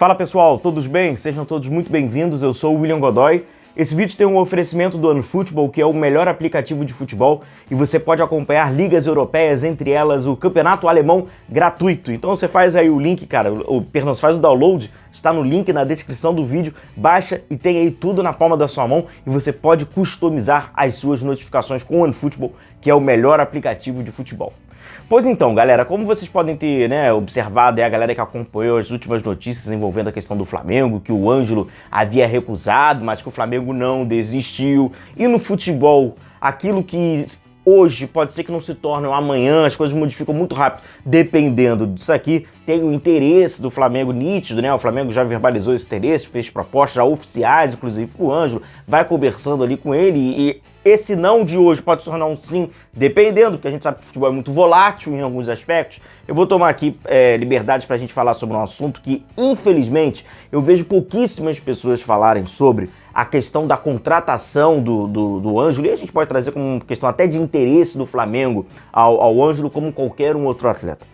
Fala pessoal, todos bem? Sejam todos muito bem-vindos, eu sou o William Godoy. Esse vídeo tem um oferecimento do OneFootball, que é o melhor aplicativo de futebol, e você pode acompanhar ligas europeias, entre elas o Campeonato Alemão, gratuito. Então você faz aí o link, cara, você faz o download, está no link na descrição do vídeo, baixa e tem aí tudo na palma da sua mão e você pode customizar as suas notificações com o OneFootball, que é o melhor aplicativo de futebol. Pois então, galera, como vocês podem ter observado, é a galera que acompanhou as últimas notícias envolvendo a questão do Flamengo, que o Ângelo havia recusado, mas que o Flamengo não desistiu. E no futebol, aquilo que hoje pode ser que não se torne amanhã, as coisas modificam muito rápido, dependendo disso aqui. Tem o interesse do Flamengo nítido, né? O Flamengo já verbalizou esse interesse, fez propostas já oficiais, inclusive pro Ângelo, vai conversando ali com ele e esse não de hoje pode se tornar um sim, dependendo, porque a gente sabe que o futebol é muito volátil em alguns aspectos. Eu vou tomar aqui liberdade pra gente falar sobre um assunto que, infelizmente, eu vejo pouquíssimas pessoas falarem sobre a questão da contratação do Ângelo, e a gente pode trazer como questão até de interesse do Flamengo ao Ângelo como qualquer um outro atleta.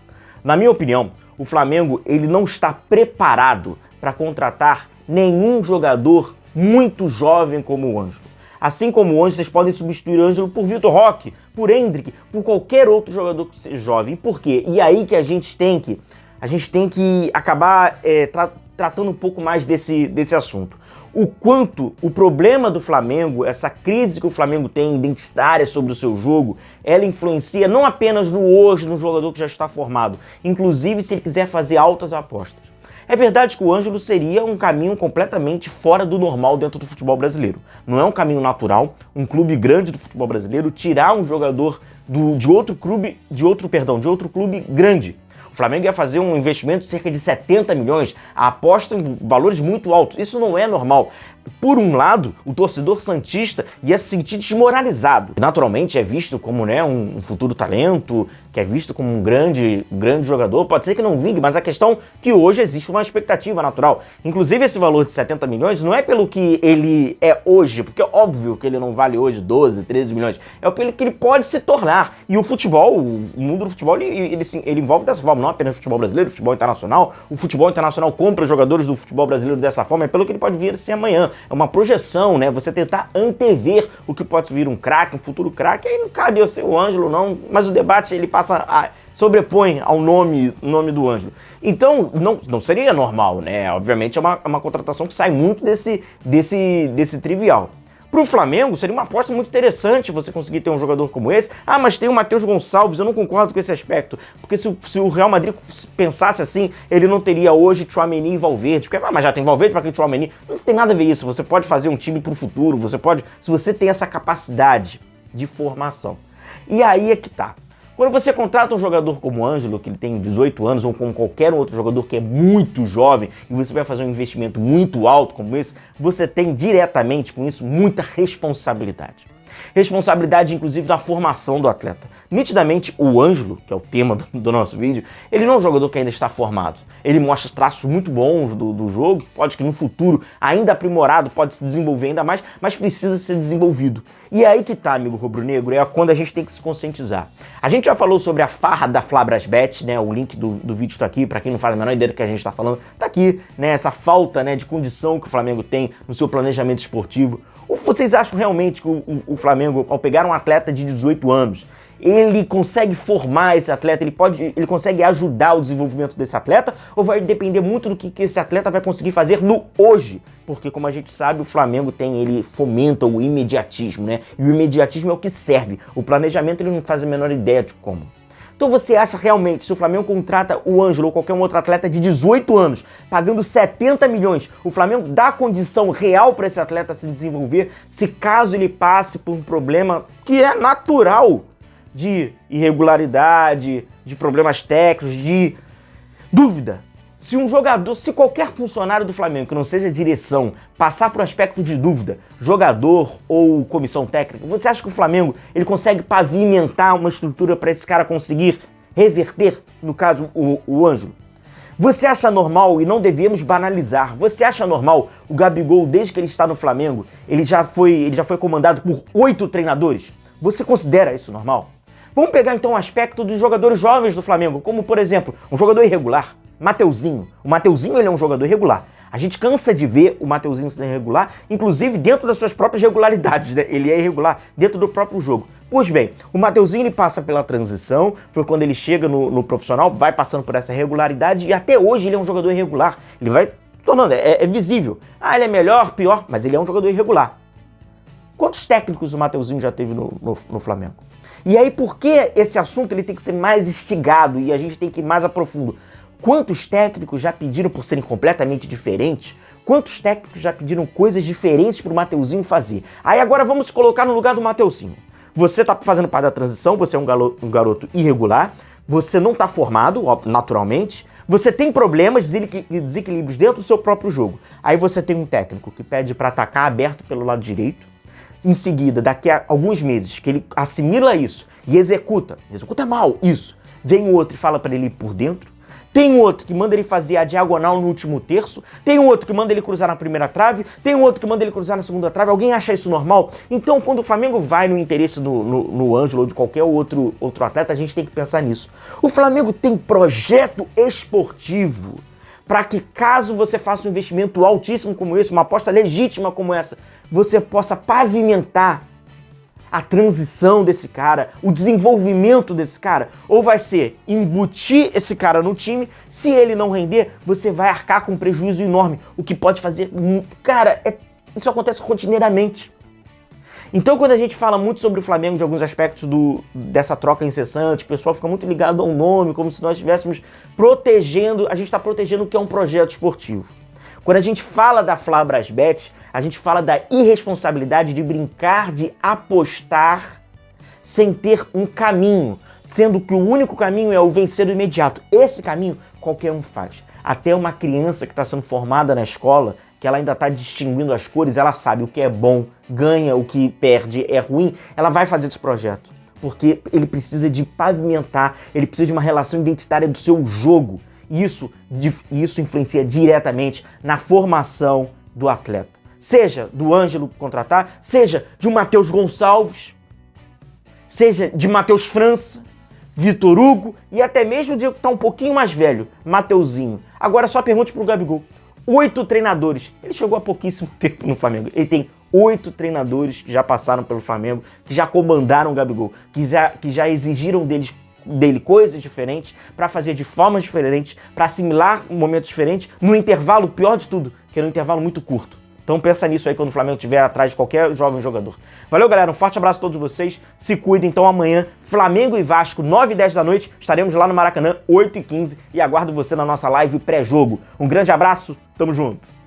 Na minha opinião, o Flamengo ele não está preparado para contratar nenhum jogador muito jovem como o Ângelo. Assim como o Ângelo, vocês podem substituir o Ângelo por Vitor Roque, por Endrick, por qualquer outro jogador que seja jovem. Por quê? E aí que a gente tem que acabar tratando um pouco mais desse assunto. O quanto o problema do Flamengo, essa crise que o Flamengo tem identitária sobre o seu jogo, ela influencia não apenas no hoje, no jogador que já está formado, inclusive se ele quiser fazer altas apostas. É verdade que o Ângelo seria um caminho completamente fora do normal dentro do futebol brasileiro. Não é um caminho natural, um clube grande do futebol brasileiro tirar um jogador de outro clube grande. O Flamengo ia fazer um investimento de cerca de 70 milhões, a aposta em valores muito altos. Isso não é normal. Por um lado, o torcedor santista ia se sentir desmoralizado. Naturalmente é visto como um futuro talento, que é visto como um grande jogador. Pode ser que não vingue, mas a questão é que hoje existe uma expectativa natural. Inclusive esse valor de 70 milhões não é pelo que ele é hoje, porque é óbvio que ele não vale hoje 12, 13 milhões. É pelo que ele pode se tornar. E o futebol, o mundo do futebol, ele envolve dessa forma, não apenas o futebol brasileiro, o futebol internacional. O futebol internacional compra jogadores do futebol brasileiro dessa forma, é pelo que ele pode vir a ser amanhã. É uma projeção, né? Você tentar antever o que pode vir um craque, um futuro craque. Aí não cabe eu ser o Ângelo, não. Mas o debate, ele sobrepõe ao nome do Ângelo. Então, não seria normal, né? Obviamente é uma contratação que sai muito desse trivial. Para o Flamengo, seria uma aposta muito interessante você conseguir ter um jogador como esse. Ah, mas tem o Matheus Gonçalves, eu não concordo com esse aspecto. Porque se o Real Madrid pensasse assim, ele não teria hoje Tchouaméni e Valverde. Porque, mas já tem Valverde, para que Tchouaméni? Não tem nada a ver isso. Você pode fazer um time para o futuro, se você tem essa capacidade de formação. E aí é que tá. Quando você contrata um jogador como o Ângelo, que ele tem 18 anos, ou como qualquer outro jogador que é muito jovem, e você vai fazer um investimento muito alto como esse, você tem diretamente com isso muita responsabilidade. Responsabilidade, inclusive, da formação do atleta. Nitidamente, o Ângelo, que é o tema do nosso vídeo, ele não é um jogador que ainda está formado. Ele mostra traços muito bons do jogo, que no futuro, ainda aprimorado, pode se desenvolver ainda mais, mas precisa ser desenvolvido. E é aí que tá, amigo rubro-negro, é quando a gente tem que se conscientizar. A gente já falou sobre a farra da Flabrasbet, né? O link do vídeo está aqui, para quem não faz a menor ideia do que a gente está falando, tá aqui, né? Essa falta, né, de condição que o Flamengo tem no seu planejamento esportivo. Ou vocês acham realmente que o Flamengo, ao pegar um atleta de 18 anos, ele consegue formar esse atleta, ele consegue ajudar o desenvolvimento desse atleta, ou vai depender muito do que esse atleta vai conseguir fazer no hoje? Porque, como a gente sabe, o Flamengo ele fomenta o imediatismo, né? E o imediatismo é o que serve. O planejamento ele não faz a menor ideia de como. Então você acha realmente, se o Flamengo contrata o Ângelo ou qualquer um outro atleta de 18 anos, pagando 70 milhões, o Flamengo dá condição real para esse atleta se desenvolver, se caso ele passe por um problema que é natural de irregularidade, de problemas técnicos, de dúvida? Se qualquer funcionário do Flamengo, que não seja direção, passar por aspecto de dúvida, jogador ou comissão técnica, você acha que o Flamengo ele consegue pavimentar uma estrutura para esse cara conseguir reverter, no caso, o Ângelo? Você acha normal, e não devemos banalizar, você acha normal o Gabigol, desde que ele está no Flamengo, ele já foi comandado por 8 treinadores? Você considera isso normal? Vamos pegar então o aspecto dos jogadores jovens do Flamengo, como por exemplo, um jogador irregular. Mateuzinho. O Mateuzinho, ele é um jogador irregular. A gente cansa de ver o Mateuzinho sendo irregular, inclusive dentro das suas próprias regularidades, né? Ele é irregular dentro do próprio jogo. Pois bem, o Mateuzinho, ele passa pela transição, foi quando ele chega no profissional, vai passando por essa regularidade e até hoje ele é um jogador irregular. Ele vai tornando, é visível. Ah, ele é melhor, pior, mas ele é um jogador irregular. Quantos técnicos o Mateuzinho já teve no Flamengo? E aí, por que esse assunto ele tem que ser mais instigado e a gente tem que ir mais a profundo? Quantos técnicos já pediram por serem completamente diferentes? Quantos técnicos já pediram coisas diferentes para o Mateuzinho fazer? Aí agora vamos se colocar no lugar do Mateuzinho. Você está fazendo parte da transição, você é um garoto irregular, você não está formado, naturalmente, você tem problemas, desequilíbrios dentro do seu próprio jogo. Aí você tem um técnico que pede para atacar aberto pelo lado direito, em seguida, daqui a alguns meses, que ele assimila isso e executa mal isso, vem o outro e fala para ele ir por dentro, tem um outro que manda ele fazer a diagonal no último terço, tem um outro que manda ele cruzar na primeira trave, tem um outro que manda ele cruzar na segunda trave. Alguém acha isso normal? Então, quando o Flamengo vai no interesse no Ângelo ou de qualquer outro atleta, a gente tem que pensar nisso. O Flamengo tem projeto esportivo para que, caso você faça um investimento altíssimo como esse, uma aposta legítima como essa, você possa pavimentar a transição desse cara, o desenvolvimento desse cara, ou vai ser embutir esse cara no time, se ele não render, você vai arcar com um prejuízo enorme, o que pode fazer... Cara, isso acontece rotineiramente. Então, quando a gente fala muito sobre o Flamengo, de alguns aspectos dessa troca incessante, o pessoal fica muito ligado ao nome, como se nós estivéssemos protegendo, a gente está protegendo o que é um projeto esportivo. Quando a gente fala da Fla-Brasbet, a gente fala da irresponsabilidade de brincar, de apostar sem ter um caminho, sendo que o único caminho é o vencer imediato. Esse caminho qualquer um faz. Até uma criança que está sendo formada na escola, que ela ainda está distinguindo as cores, ela sabe o que é bom, ganha, o que perde é ruim, ela vai fazer esse projeto. Porque ele precisa de pavimentar, ele precisa de uma relação identitária do seu jogo. Isso influencia diretamente na formação do atleta. Seja do Ângelo contratar, seja de um Matheus Gonçalves, seja de Matheus França, Vitor Hugo e até mesmo de que está um pouquinho mais velho, Mateuzinho. Agora só pergunte pro Gabigol. 8 treinadores. Ele chegou há pouquíssimo tempo no Flamengo. Ele tem 8 treinadores que já passaram pelo Flamengo, que já comandaram o Gabigol, que já exigiram dele coisas diferentes, para fazer de formas diferentes, para assimilar momentos diferentes, no intervalo, pior de tudo, que é um intervalo muito curto. Então pensa nisso aí quando o Flamengo estiver atrás de qualquer jovem jogador. Valeu, galera, um forte abraço a todos vocês, se cuidem. Então amanhã, Flamengo e Vasco, 9h10 da noite, estaremos lá no Maracanã, 8h15, e aguardo você na nossa live pré-jogo. Um grande abraço, tamo junto!